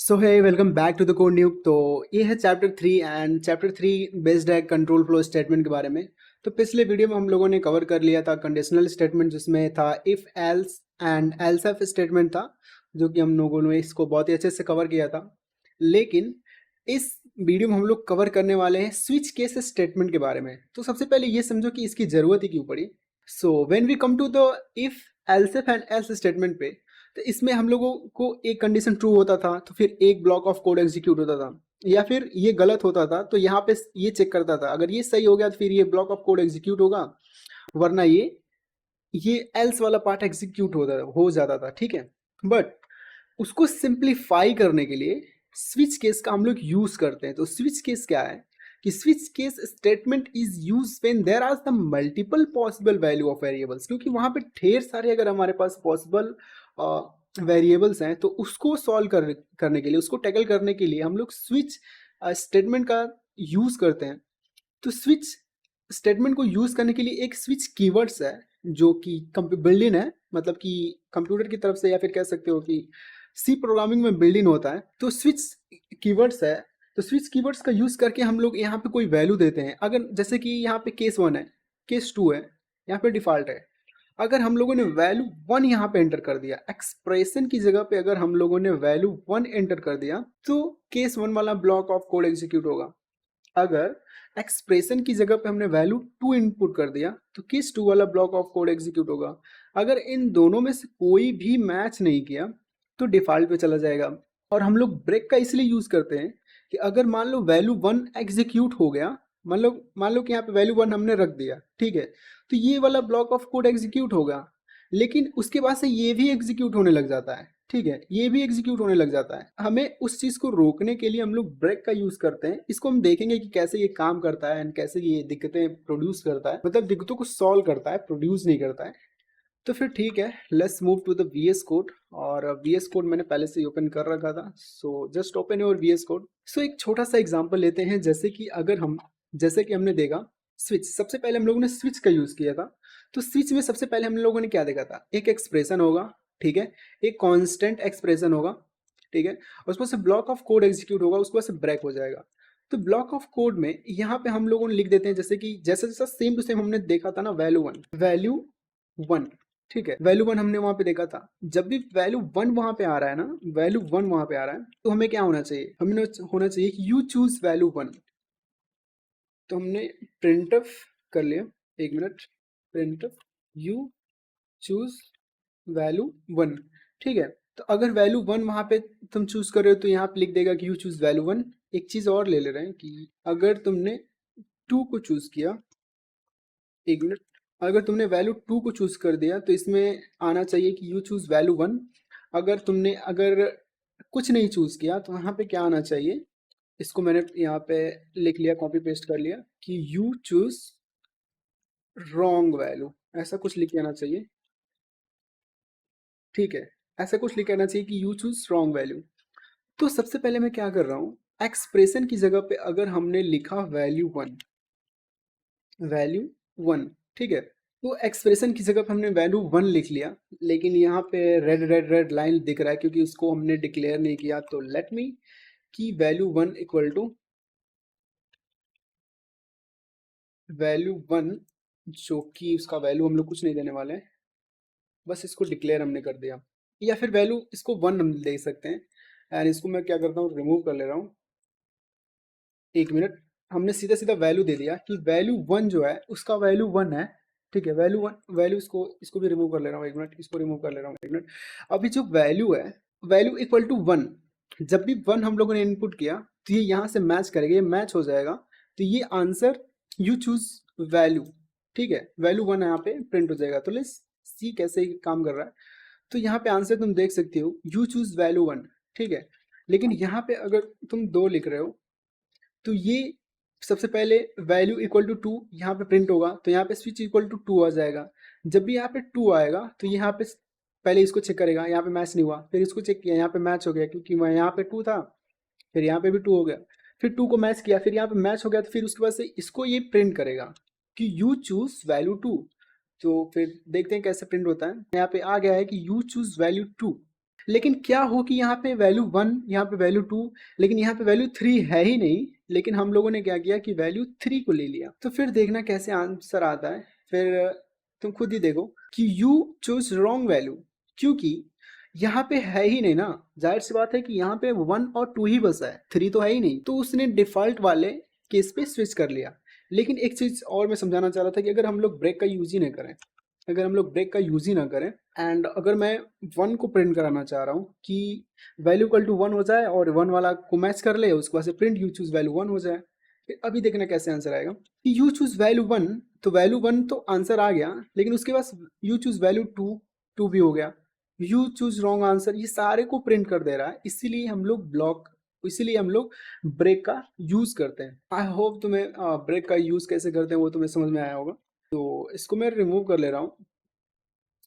सो है welcome back to the Code Nuke. तो ये है चैप्टर 3 एंड चैप्टर 3 बेस्ड है कंट्रोल फ्लो स्टेटमेंट के बारे में। तो पिछले वीडियो में हम लोगों ने कवर कर लिया था कंडीशनल स्टेटमेंट, जिसमें था if else and else if statement था, जो कि हम लोगों ने इसको बहुत ही अच्छे से कवर किया था। लेकिन इस वीडियो में हम लोग कवर करने वाले हैं स्विच केस स्टेटमेंट के बारे में। तो सबसे पहले ये समझो कि इसकी ज़रूरत ही क्यों पड़ी। So when we come to the if else if and else statement पे, तो इसमें हम लोगों को एक कंडीशन ट्रू होता था तो फिर एक ब्लॉक ऑफ कोड एग्जीक्यूट होता था, या फिर ये गलत होता था तो यहाँ पे ये चेक करता था, अगर ये सही हो गया तो फिर ये ब्लॉक ऑफ कोड एग्जीक्यूट होगा, वरना ये एल्स वाला पार्ट एग्जीक्यूट हो जाता था। ठीक है, बट उसको सिंप्लीफाई करने के लिए स्विच केस का हम लोग यूज करते हैं। तो स्विच केस क्या है कि switch case statement is use when there are the multiple possible value of variables, क्योंकि वहां पे ढेर सारे अगर हमारे पास पॉसिबल वेरिएबल्स हैं तो उसको सॉल्व करने के लिए, उसको टैकल करने के लिए हम लोग स्विच स्टेटमेंट का यूज करते हैं। तो स्विच स्टेटमेंट को यूज करने के लिए एक स्विच कीवर्ड्स है जो कि बिल्ड इन है, मतलब कि कंप्यूटर की तरफ से, या फिर कह सकते हो कि सी प्रोग्रामिंग में बिल्ड इन होता है। तो स्विच कीवर्ड्स है, तो स्विच कीवर्ड्स का यूज करके हम लोग यहाँ पे कोई वैल्यू देते हैं। अगर जैसे कि यहाँ पे केस 1 है, केस 2 है, यहाँ पे डिफॉल्ट है। अगर हम लोगों ने वैल्यू 1 यहाँ पे एंटर कर दिया, एक्सप्रेशन की जगह पे अगर हम लोगों ने वैल्यू 1 एंटर कर दिया, तो केस 1 वाला ब्लॉक ऑफ कोड एग्जीक्यूट होगा। अगर एक्सप्रेशन की जगह पे हमने वैल्यू 2 इनपुट कर दिया तो केस 2 वाला ब्लॉक ऑफ कोड एग्जीक्यूट होगा। अगर इन दोनों में से कोई भी मैच नहीं किया तो डिफॉल्ट पे चला जाएगा। और हम लोग ब्रेक का इसलिए यूज करते हैं कि अगर मान लो वैल्यू 1 एग्जीक्यूट हो गया, मान लो कि यहाँ पे वैल्यू 1 हमने रख दिया, ठीक है, तो ये वाला ब्लॉक ऑफ कोड एग्जीक्यूट होगा, लेकिन उसके बाद से ये भी एग्जीक्यूट होने लग जाता है। ठीक है, ये भी एग्जीक्यूट होने लग जाता है। हमें उस चीज को रोकने के लिए हम लोग ब्रेक का यूज करते हैं। इसको हम देखेंगे कि कैसे ये काम करता है एंड कैसे ये दिक्कतें प्रोड्यूस करता है, मतलब दिक्कतों को सॉल्व करता है, प्रोड्यूस नहीं करता है। तो फिर ठीक है, let's move to the VS code. और VS कोड मैंने पहले से ही ओपन कर रखा था, so just open your VS code. So एक छोटा सा एग्जांपल लेते हैं, जैसे कि हमने देखा स्विच, सबसे पहले हम लोगों ने स्विच का यूज किया था। तो स्विच में सबसे पहले हम लोगों ने क्या देखा था, एक एक्सप्रेशन होगा, ठीक है, एक कांस्टेंट एक्सप्रेशन होगा, ठीक है, उसमें से ब्लॉक ऑफ कोड एग्जीक्यूट होगा, उसके बाद से ब्रेक हो जाएगा। तो ब्लॉक ऑफ कोड में यहाँ पे हम लोगों ने लिख देते हैं, जैसा जैसा सेम टू सेम हमने देखा था ना, वैल्यू 1, ठीक है, वैल्यू 1 हमने वहां पे देखा था। जब भी वैल्यू 1 वहां पे आ रहा है ना, वैल्यू 1 वहां पे आ रहा है, तो हमें क्या होना चाहिए, हमें होना चाहिए कि यू चूज वैल्यू 1। तो हमने प्रिंटफ कर लिया, एक minute, printf you choose value 1, ठीक है। तो अगर वैल्यू 1 वहां पे तुम चूज कर रहे हो तो यहाँ पे लिख देगा कि यू चूज वैल्यू 1। एक चीज और ले रहे हैं कि अगर तुमने 2 को चूज किया, एक मिनट, अगर तुमने वैल्यू 2 को चूज कर दिया तो इसमें आना चाहिए कि यू चूज वैल्यू 1। अगर कुछ नहीं चूज किया तो यहाँ पे क्या आना चाहिए, इसको मैंने यहाँ पे लिख लिया, कॉपी पेस्ट कर लिया कि यू चूज रॉन्ग वैल्यू, ऐसा कुछ लिख के आना चाहिए, ठीक है, ऐसा कुछ लिख के आना चाहिए कि यू चूज रॉन्ग वैल्यू। तो सबसे पहले मैं क्या कर रहा हूँ, एक्सप्रेशन की जगह पे अगर हमने लिखा वैल्यू 1, ठीक है, तो एक्सप्रेशन की जगह पे हमने वैल्यू 1 लिख लिया, लेकिन यहाँ पे रेड रेड रेड लाइन दिख रहा है क्योंकि उसको हमने डिक्लेयर नहीं किया। तो लेट मी कि वैल्यू 1 इक्वल टू वैल्यू 1, जो कि उसका वैल्यू हम लोग कुछ नहीं देने वाले हैं, बस इसको डिक्लेयर हमने कर दिया, या फिर वैल्यू इसको 1 हम दे सकते हैं। एंड इसको मैं क्या करता हूँ, रिमूव कर ले रहा हूँ, एक मिनट। हमने सीधा सीधा वैल्यू दे दिया कि वैल्यू 1 जो है उसका वैल्यू 1 है, ठीक है, वैल्यू 1, वैल्यू इसको भी रिमूव कर ले रहा हूँ, एक मिनट, इसको रिमूव कर ले रहा हूँ, एक मिनट। अभी जो वैल्यू है, वैल्यू इक्वल टू 1, जब भी 1 हम लोगों ने इनपुट किया तो ये यहाँ से मैच करेगा, ये मैच हो जाएगा, तो ये आंसर यू चूज वैल्यू, ठीक है, वैल्यू 1 यहाँ पे प्रिंट हो जाएगा। तो लेट्स सी कैसे ये काम कर रहा है। तो यहाँ पे आंसर तुम देख सकते हो, यू चूज वैल्यू 1, ठीक है, लेकिन यहाँ पे अगर तुम 2 लिख रहे हो तो ये सबसे पहले वैल्यू इक्वल टू 2 यहाँ पे प्रिंट होगा, तो यहाँ पे स्विच इक्वल टू 2 आ जाएगा। जब भी यहाँ पे 2 आएगा तो यहाँ पे पहले इसको चेक करेगा, यहाँ पे मैच नहीं हुआ, फिर इसको चेक किया, यहाँ पे मैच हो गया क्योंकि मैं यहाँ पे 2 था, फिर यहाँ पे भी 2 हो गया, फिर 2 को मैच किया, फिर यहाँ पे मैच हो गया, तो फिर उसके बाद से इसको ये प्रिंट करेगा कि यू चूज वैल्यू 2। तो फिर देखते हैं कैसे प्रिंट होता है। यहाँ पे आ गया है कि यू चूज वैल्यू 2, लेकिन क्या हो कि यहाँ पे वैल्यू 1, यहाँ पे वैल्यू 2, लेकिन यहाँ पे वैल्यू 3 है ही नहीं, लेकिन हम लोगों ने क्या किया कि वैल्यू 3 को ले लिया। तो फिर देखना कैसे आंसर आता है। फिर तुम खुद ही देखो कि यू चूज रॉन्ग वैल्यू, क्योंकि यहाँ पे है ही नहीं ना। जाहिर सी बात है कि यहाँ पे 1 और 2 ही बस है, 3 तो है ही नहीं। तो उसने डिफॉल्ट वाले केस पे स्विच कर लिया। लेकिन एक चीज और मैं समझाना चाह रहा था कि अगर हम लोग ब्रेक का यूज ही नहीं करें, अगर हम लोग ब्रेक का यूज ही ना करें एंड अगर मैं 1 को प्रिंट कराना चाह रहा हूँ कि वैल्यू इक्वल टू 1 हो जाए और 1 वाला को मैच कर ले, उसके बाद से प्रिंट यू चूज वैल्यू 1 हो जाए। फिर अभी देखना कैसे आंसर आएगा कि यू चूज वैल्यू 1, तो वैल्यू 1 तो आंसर आ गया, लेकिन उसके बाद यू चूज वैल्यू 2, 2 भी हो गया। यू चूज रॉन्ग आंसर, ये सारे को प्रिंट कर दे रहा है। इसीलिए हम लोग ब्रेक का यूज करते हैं। आई होप तुम्हें ब्रेक का यूज कैसे करते हैं वो तुम्हें समझ में आया होगा। तो इसको मैं रिमूव कर ले रहा हूँ।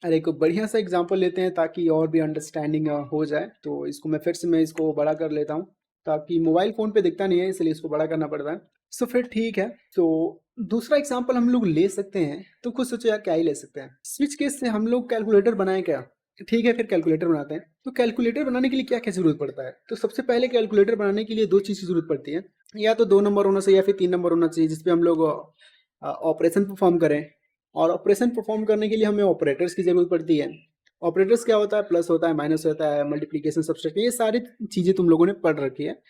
अरे एक बढ़िया सा एग्जांपल लेते हैं ताकि और भी अंडरस्टैंडिंग हो जाए। तो इसको मैं इसको बड़ा कर लेता हूँ, ताकि मोबाइल फ़ोन पे दिखता नहीं है इसलिए इसको बड़ा करना पड़ता है। सो फिर ठीक है, तो दूसरा एग्जांपल हम लोग ले सकते हैं। तो खुद सोचो यार क्या ही ले सकते हैं। स्विच केस से हम लोग कैलकुलेटर बनाए क्या? ठीक है, फिर कैलकुलेटर बनाते हैं। तो कैलकुलेटर बनाने के लिए क्या क्या जरूरत पड़ता है? तो सबसे पहले कैलकुलेटर बनाने के लिए दो चीज़ की जरूरत पड़ती है। या तो 2 नंबर होना चाहिए या फिर 3 नंबर होना चाहिए, जिसपे हम लोग ऑपरेशन परफॉर्म करें। और ऑपरेशन परफॉर्म करने के लिए हमें ऑपरेटर्स की ज़रूरत पड़ती है। ऑपरेटर्स क्या होता है? प्लस होता है, माइनस होता है, मल्टीप्लिकेशन, सब्सट्रैक्शन, ये सारी चीज़ें तुम लोगों ने पढ़ रखी है।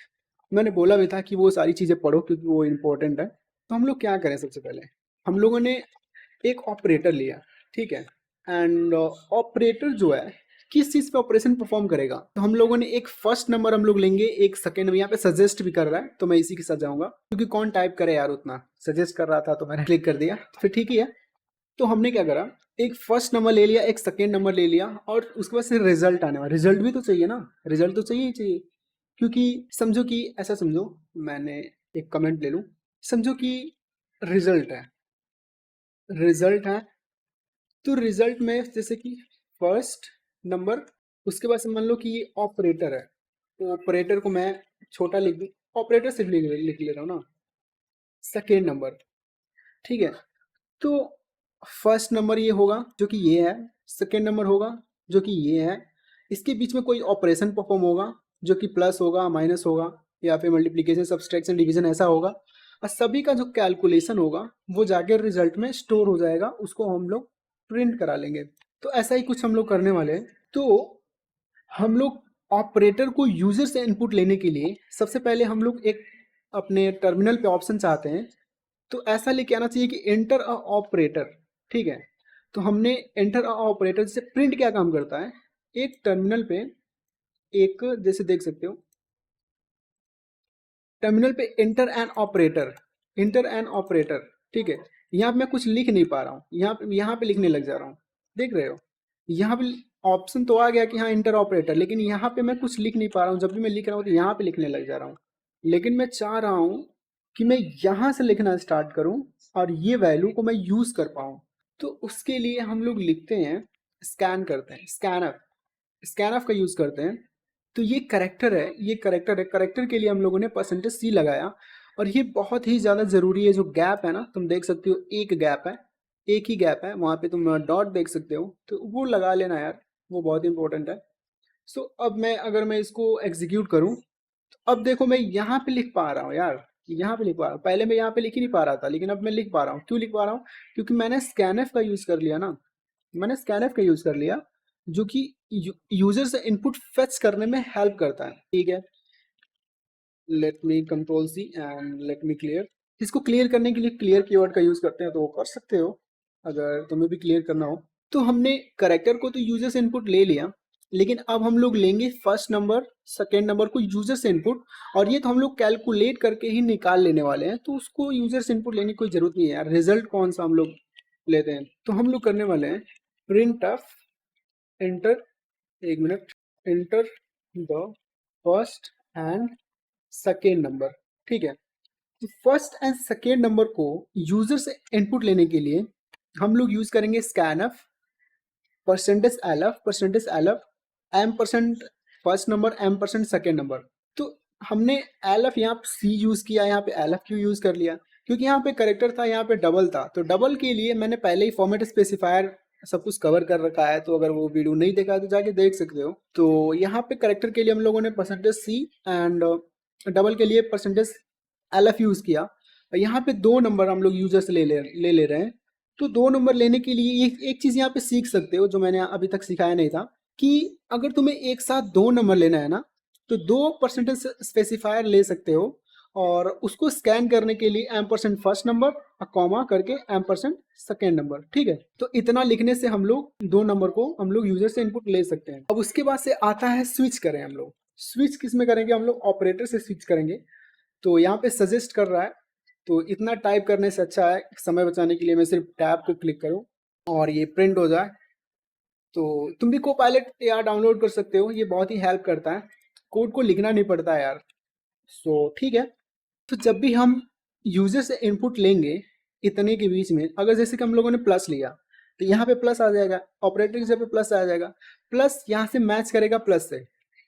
मैंने बोला भी था कि वो सारी चीज़ें पढ़ो क्योंकि वो इम्पोर्टेंट है। तो हम लोग क्या करें, सबसे पहले हम लोगों ने एक ऑपरेटर लिया, ठीक है। एंड ऑपरेटर जो है किस चीज़ पे ऑपरेशन परफॉर्म करेगा? तो हम लोगों ने एक फर्स्ट नंबर हम लोग लेंगे, एक सेकेंड नंबर। यहाँ पे सजेस्ट भी कर रहा है तो मैं इसी के साथ जाऊंगा, क्योंकि कौन टाइप करे यार, उतना सजेस्ट कर रहा था तो मैंने क्लिक कर दिया, तो फिर ठीक ही है। तो हमने क्या करा, एक फर्स्ट नंबर ले लिया, एक सेकेंड नंबर ले लिया, और उसके बाद से रिजल्ट आने वाला। रिजल्ट भी तो चाहिए ना, रिजल्ट तो चाहिए ही चाहिए। क्योंकि समझो कि ऐसा समझो, मैंने एक कमेंट ले लूँ, समझो कि रिजल्ट है, रिजल्ट है। तो रिजल्ट में जैसे कि फर्स्ट नंबर, उसके बाद से मान लो कि ये ऑपरेटर है, तो ऑपरेटर को मैं छोटा लिख दूँ, ऑपरेटर सिर्फ लिख ले रहा हूँ ना, सेकेंड नंबर, ठीक है। तो फर्स्ट नंबर ये होगा जो कि ये है, सेकेंड नंबर होगा जो कि ये है। इसके बीच में कोई ऑपरेशन परफॉर्म होगा जो कि प्लस होगा, माइनस होगा, या फिर मल्टीप्लिकेशन, सब्सट्रैक्शन, डिवीजन ऐसा होगा। और सभी का जो कैलकुलेशन होगा वो जाके रिजल्ट में स्टोर हो जाएगा, उसको हम लोग प्रिंट करा लेंगे। तो ऐसा ही कुछ हम लोग करने वाले हैं। तो हम लोग ऑपरेटर को यूजर से इनपुट लेने के लिए सबसे पहले हम लोग एक अपने टर्मिनल पे ऑप्शन चाहते हैं। तो ऐसा लेके आना चाहिए कि एंटर अ ऑपरेटर, ठीक है। तो हमने एंटर अ ऑपरेटर से प्रिंट क्या काम करता है, एक टर्मिनल पे एक, जैसे देख सकते हो टर्मिनल पे एंटर एन ऑपरेटर, ठीक है। यहाँ पे मैं कुछ लिख नहीं पा रहा हूँ, यहाँ पे लिखने लग जा रहा हूँ, देख रहे हो। यहाँ पे ऑप्शन तो आ गया कि हाँ इंटर ऑपरेटर, लेकिन यहाँ पे मैं कुछ लिख नहीं पा रहा हूँ। जब भी मैं लिख रहा हूँ तो यहाँ पे लिखने लग जा रहा हूँ। लेकिन मैं चाह रहा हूँ कि मैं यहाँ से लिखना स्टार्ट करूँ और ये वैल्यू को मैं यूज कर पाऊँ। तो उसके लिए हम लोग लिखते हैं, स्कैन करते हैं, स्कैन ऑफ का यूज करते हैं। तो ये करेक्टर है, करेक्टर के लिए हम लोगों ने परसेंटेज सी लगाया। और ये बहुत ही ज़्यादा ज़रूरी है। जो गैप है ना, तुम देख सकते हो एक गैप है, एक ही गैप है, वहाँ पे तुम डॉट देख सकते हो, तो वो लगा लेना यार, वो बहुत इंपॉर्टेंट है। सो अब अगर मैं इसको एग्जीक्यूट करूँ, तो अब देखो मैं यहाँ पे लिख पा रहा हूँ यार, यहाँ पे लिख पा रहा हूँ। पहले मैं यहाँ पे लिख ही नहीं पा रहा था, लेकिन अब मैं लिख पा रहा हूँ। क्यों लिख पा रहा हूँ? क्योंकि मैंने स्कैनएफ का यूज़ कर लिया ना, मैंने स्कैनएफ का यूज़ कर लिया, जो कि यूजर से इनपुट फेच करने में हेल्प करता है, ठीक है। Let me control C and let me clear. इसको क्लियर करने के लिए क्लियर कीवर्ड का यूज करते हैं, तो वो कर सकते हो अगर तुम्हें भी क्लियर करना हो। तो हमने करेक्टर को तो यूजर से इनपुट ले लिया, लेकिन अब हम लोग लेंगे फर्स्ट नंबर, सेकेंड नंबर को यूजर से इनपुट। और ये तो हम लोग कैलकुलेट करके ही निकाल लेने वाले हैं, तो उसको यूजर से इनपुट लेने की कोई जरूरत नहीं है यार। रिजल्ट कौन सा हम लोग लेते हैं, तो हम लोग करने वाले हैं प्रिंट ऑफ एंटर, एक minute, enter the first and second number, ठीक है। तो फर्स्ट एंड सेकेंड नंबर को यूजर से इनपुट लेने के लिए हम लोग यूज करेंगे scanf, percentage LF, M percent first number, M percent second number. तो हमने एलएफ यहाँ सी यूज किया, यहाँ पे एलएफ क्यों यूज कर लिया? क्योंकि यहाँ पे करेक्टर था, यहाँ पे डबल था। तो डबल के लिए मैंने पहले ही फॉर्मेट स्पेसिफायर सब कुछ कवर कर रखा है, तो अगर वो वीडियो नहीं देखा है तो जाके देख सकते हो। तो यहाँ पे करेक्टर के लिए हम लोगों ने परसेंटेज सी एंड डबल के लिए परसेंटेज एलएफ यूज़ किया। और यहाँ पे 2 नंबर हम लोग यूजर से ले रहे हैं। तो 2 नंबर लेने के लिए एक चीज़ यहाँ पे सीख सकते हो जो मैंने अभी तक सिखाया नहीं था, कि अगर तुम्हें एक साथ 2 नंबर लेना है ना, तो 2 परसेंटेज स्पेसिफायर ले सकते हो और उसको स्कैन करने के लिए एम% फर्स्ट नंबर कॉमा करके एम% सेकेंड नंबर, ठीक है। तो इतना लिखने से हम लोग 2 नंबर को हम लोग यूजर से इनपुट ले सकते हैं। अब उसके बाद से आता है स्विच करें हम लोग। स्विच किस में करेंगे? हम लोग ऑपरेटर से स्विच करेंगे। तो यहाँ पे सजेस्ट कर रहा है, तो इतना टाइप करने से अच्छा है समय बचाने के लिए मैं सिर्फ टैब को क्लिक करूँ और ये प्रिंट हो जाए। तो तुम भी कोपायलट यार डाउनलोड कर सकते हो, ये बहुत ही हेल्प करता है, कोड को लिखना नहीं पड़ता है यार। सो ठीक है। तो जब भी हम यूजर से इनपुट लेंगे इतने के बीच में, अगर जैसे कि हम लोगों ने प्लस लिया तो यहाँ पे प्लस आ जाएगा, ऑपरेटर की जगह पे प्लस आ जाएगा, प्लस यहाँ से मैच करेगा प्लस से,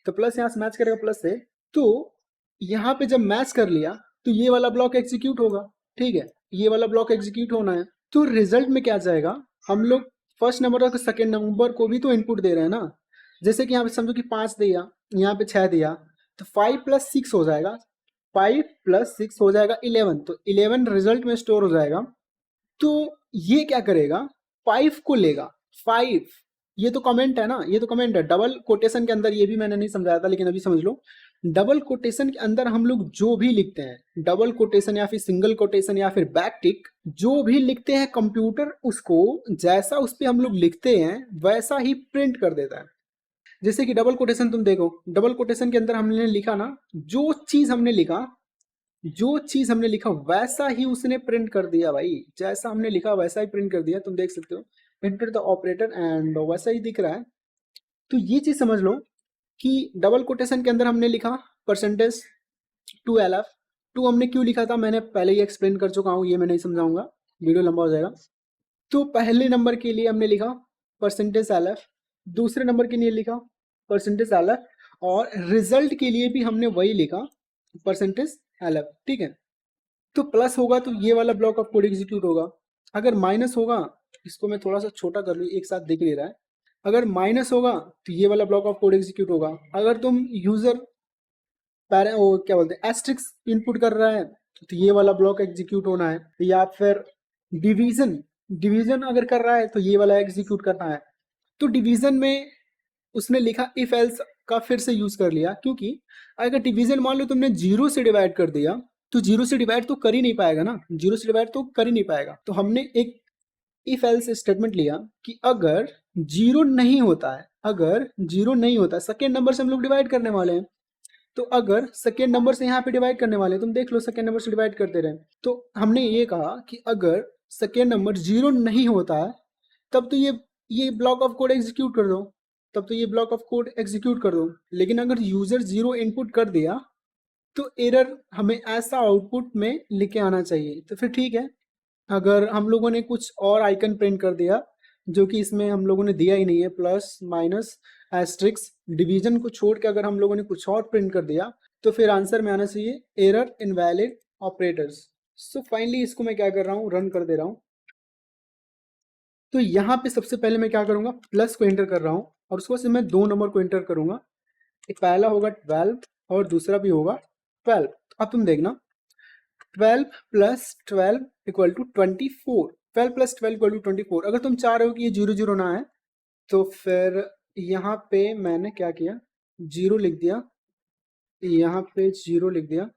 तो प्लस यहाँ से मैच करेगा प्लस से। तो यहाँ पे जब मैच कर लिया तो ये वाला ब्लॉक एग्जीक्यूट होगा, ठीक है, ये वाला ब्लॉक एग्जीक्यूट होना है। तो रिजल्ट में क्या जाएगा, हम लोग फर्स्ट नंबर और सेकेंड नंबर को भी तो इनपुट दे रहे हैं ना। जैसे कि यहाँ पे समझो कि 5 दिया, यहाँ पे 6 दिया, तो 5 + 6 हो जाएगा, 5 + 6 हो जाएगा 11, तो 11 रिजल्ट में स्टोर हो जाएगा। तो ये क्या करेगा, 5 को लेगा, 5, ये तो कमेंट है ना, ये तो कमेंट है डबल कोटेशन के अंदर, ये भी मैंने नहीं समझाया था लेकिन अभी समझ लो। डबल कोटेशन के अंदर हम लोग जो भी लिखते हैं, डबल कोटेशन या फिर सिंगल कोटेशन या फिर बैक टिक, जो भी लिखते हैं कंप्यूटर उसको जैसा उस पर हम लोग लिखते हैं वैसा ही प्रिंट कर देता है। जैसे कि डबल कोटेशन तुम देखो, डबल कोटेशन के अंदर हमने लिखा ना, जो चीज हमने लिखा, जो चीज हमने लिखा वैसा ही उसने प्रिंट कर दिया भाई, जैसा हमने लिखा वैसा ही प्रिंट कर दिया, तुम देख सकते हो प्रिंटेड द ऑपरेटर एंड वैसा ही दिख रहा है। तो ये चीज समझ लो कि डबल कोटेशन के अंदर हमने लिखा परसेंटेज 2LF, 2 हमने क्यों लिखा था मैंने पहले ही एक्सप्लेन कर चुका हूँ, ये मैं नहीं समझाऊंगा, वीडियो लंबा हो जाएगा। तो पहले नंबर के लिए हमने लिखा परसेंटेज LF, दूसरे नंबर के लिए लिखा परसेंटेज LF, और रिजल्ट के लिए भी हमने वही लिखा परसेंटेज LF, ठीक है। तो प्लस होगा तो ये वाला ब्लॉक ऑफ कोड एग्जीक्यूट होगा, अगर माइनस होगा, इसको मैं थोड़ा सा छोटा कर लूँ एक साथ दिख नहीं रहा है, अगर माइनस होगा तो ये वाला ब्लॉक ऑफ कोड एग्जीक्यूट होगा। अगर तुम यूजर वो क्या बोलते हैं एस्ट्रिक्स इनपुट कर रहा है तो ये वाला ब्लॉक एग्जीक्यूट होना है, या फिर डिवीजन डिवीजन अगर कर रहा है तो ये वाला एग्जीक्यूट करना है। तो डिवीजन में उसने लिखा इफ एल्स का फिर से यूज कर लिया, क्योंकि अगर डिवीजन मान लो तुमने 0 से डिवाइड कर दिया तो 0 से डिवाइड तो कर ही नहीं पाएगा ना, 0 से डिवाइड तो कर ही नहीं पाएगा। तो हमने एक इफ एल्स स्टेटमेंट लिया कि अगर 0 नहीं होता है, अगर 0 नहीं होता, सेकेंड नंबर से हम लोग डिवाइड करने वाले हैं, तो अगर सेकेंड नंबर से यहाँ पे डिवाइड करने वाले हैं, तुम देख लो सेकेंड नंबर से डिवाइड करते रहे, तो हमने ये कहा कि अगर सेकेंड नंबर 0 नहीं होता है तब तो ये ब्लॉक ऑफ कोड एग्जीक्यूट कर दो, तब तो ये ब्लॉक ऑफ कोड एग्जीक्यूट कर दो। लेकिन अगर यूजर 0 इनपुट कर दिया तो एरर हमें ऐसा आउटपुट में लेके आना चाहिए। तो फिर ठीक है, अगर हम लोगों ने कुछ और आइकन प्रिंट कर दिया जो कि इसमें हम लोगों ने दिया ही नहीं है, प्लस माइनस एस्ट्रिक्स डिवीजन को छोड़ के अगर हम लोगों ने कुछ और प्रिंट कर दिया, तो फिर आंसर में आना चाहिए error invalid operators. So finally इसको मैं क्या कर रहा हूँ, रन कर दे रहा हूँ। तो यहाँ पे सबसे पहले मैं क्या करूँगा, प्लस को एंटर कर रहा हूँ और उसको से मैं 2 नंबर को एंटर करूँगा, एक पहला होगा 12 और दूसरा भी होगा 12। अब तुम देखना 12 + 12 = 24, 12 + 12 = 24। अगर तुम चाह रहे हो कि ये 0 0 ना है तो फिर यहाँ पे मैंने क्या किया, 0 लिख दिया, यहाँ पे 0 लिख दिया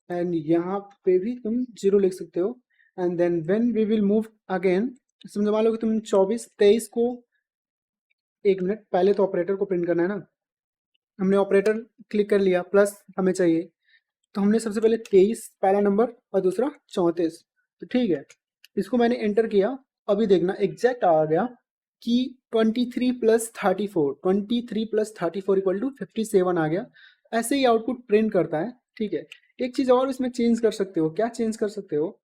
एंड यहाँ पे भी तुम 0 लिख सकते हो। And then when we will move again, समझो मान लो कि तुम 24 23 को, एक मिनट पहले तो ऑपरेटर को प्रिंट करना है ना, हमने ऑपरेटर क्लिक कर लिया, प्लस हमें चाहिए, तो हमने सबसे पहले 23 पहला नंबर और दूसरा 34, तो ठीक है, इसको मैंने एंटर किया। अभी देखना एग्जैक्ट आ गया कि 23 + 34, 23 + 34 = 57 आ गया। ऐसे ही आउटपुट प्रिंट करता है, ठीक है। एक चीज़ और इसमें चेंज कर सकते हो, क्या चेंज कर सकते हो,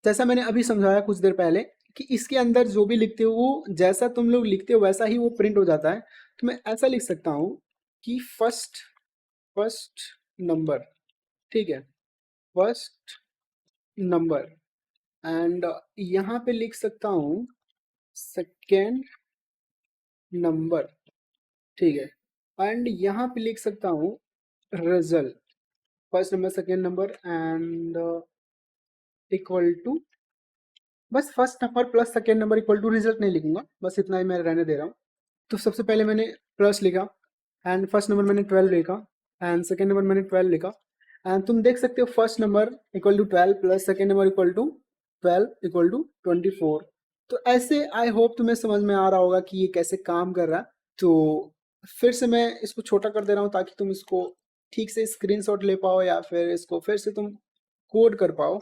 जैसा मैंने अभी समझाया कुछ देर पहले कि इसके अंदर जो भी लिखते हो वो जैसा तुम लोग लिखते हो वैसा ही वो प्रिंट हो जाता है। तो मैं ऐसा लिख सकता हूँ कि फर्स्ट नंबर, ठीक है, फर्स्ट नंबर, एंड यहाँ पे लिख सकता हूँ सेकेंड नंबर, ठीक है। एंड यहाँ पे लिख सकता हूँ result, first number second number and equal to, बस first number plus second number equal to result नहीं लिखूंगा, बस इतना ही मैं रहने दे रहा हूँ। तो सबसे पहले मैंने प्लस लिखा एंड फर्स्ट नंबर मैंने 12 लिखा एंड सेकेंड नंबर मैंने 12 लिखा एंड तुम देख सकते हो first number equal to 12 plus second number equal to 12 equal to 24। तो ऐसे आई होप तुम्हें समझ में आ रहा होगा कि ये कैसे काम कर रहा है। तो फिर से मैं इसको छोटा कर दे रहा हूँ ताकि तुम इसको ठीक से स्क्रीनशॉट ले पाओ या फिर इसको फिर से तुम कोड कर पाओ।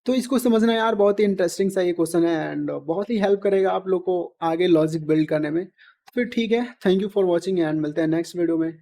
तो इसको समझना यार बहुत ही इंटरेस्टिंग सा ये क्वेश्चन है एंड बहुत ही हेल्प करेगा आप लोग को आगे लॉजिक बिल्ड करने में। फिर ठीक है, thank you for watching and मिलते हैं नेक्स्ट वीडियो में।